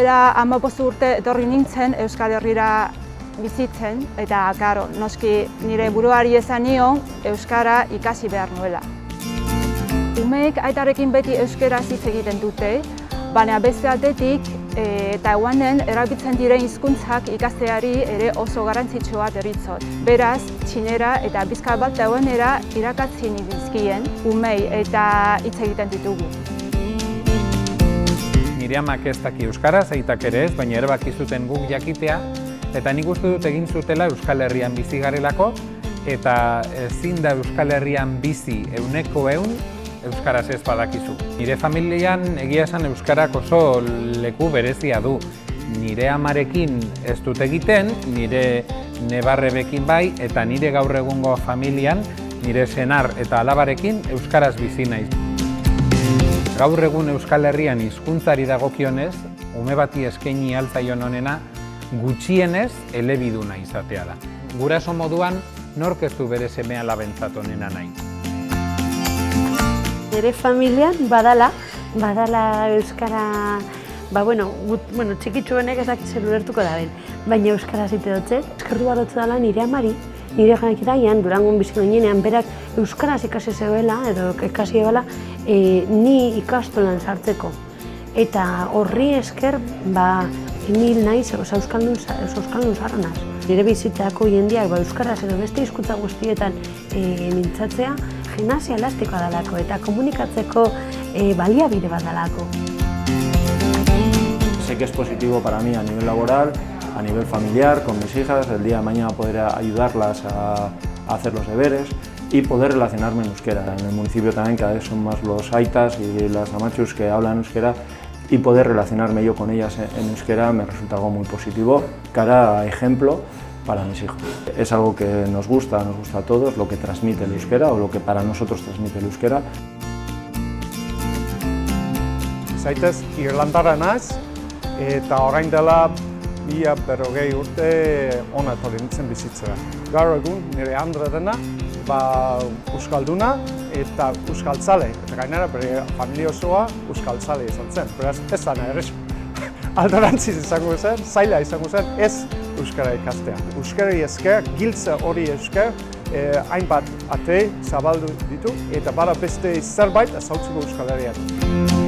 Duela 15 urte etorri nintzen Euskal Herrira bizitzen, eta noski nire buruari esan nion euskara ikasi behar nuela. Umeek aitarekin beti euskaraz hitz egiten dute, baina beste aldetik Taiwanen erabiltzen diren hizkuntzak ikasteari ere oso garrantzitsua deritzot. Beraz, txinera eta pixka bat taiwanera irakatsi dizkien umei eta hitz egiten ditugu. Nire amak ez daki euskaraz, aitak ere ez, baina erabaki zuten guk jakitea, eta nik uste dut egin zutela Euskal Herrian bizi garelako, eta ezin da Euskal Herrian bizi 100% euskaraz ez badakizu. Nire familian egia esan euskarak oso leku berezia du. Nire amarekin ez dut egiten, nire nebarrebekin bai, eta nire gaur egungo familian, nire senar eta alabarekin euskaraz bizi naiz. Gaur egun Euskal Herrian hizkuntzari dagokionez, ume bati eskaini altzaion honena, gutxienez elebiduna izatea da. Guraso moduan, nork ez du bere seme alabentzat honena nahi. Nire familian badala euskara, txikitsuenek ez dakitzen ulertuko da ben, baina euskara zite dutze. Eskertu barotzu dela nire amari, nire janekitaian, Durangon biziko ninean, berak euskaraz ikasi zeuela, edo ikasi ebala, ni ikastolan sartzeko. Eta horri esker, nil naiz euskaldun zarra naz. Nire bizitzako jendeak euskaraz edo beste hizkuntza guztietan mintzatzea, gimnasia elastikoa dalako eta komunikatzeko baliabide bat dalako. Sé que es positivo para mí a nivel laboral, a nivel familiar, con mis hijas, el día de mañana poder ayudarlas a hacer los deberes y poder relacionarme en euskera. En el municipio también cada vez son más los aitas y las amachus que hablan euskera, y poder relacionarme yo con ellas en euskera me resulta algo muy positivo, cara a ejemplo para mis hijos. Es algo que nos gusta a todos, lo que transmite el euskera o lo que para nosotros transmite el euskera. Zaitez Irlandara naiz, eta orain dela 150 urte hona etorri nintzen bizitzera. Gaur egun nire andre dena, euskalduna eta euskaltzale, eta gainera bere familia osoa euskaltzale izan zen. Beraz, ez da nahi errezu. Aldorantziz izango zen, zaila izango zen, ez euskara ikastea. Euskari esker, giltza hori esker, hainbat ate zabaldu ditu, eta bada beste zerbait ezautzeko Euskal Herrian.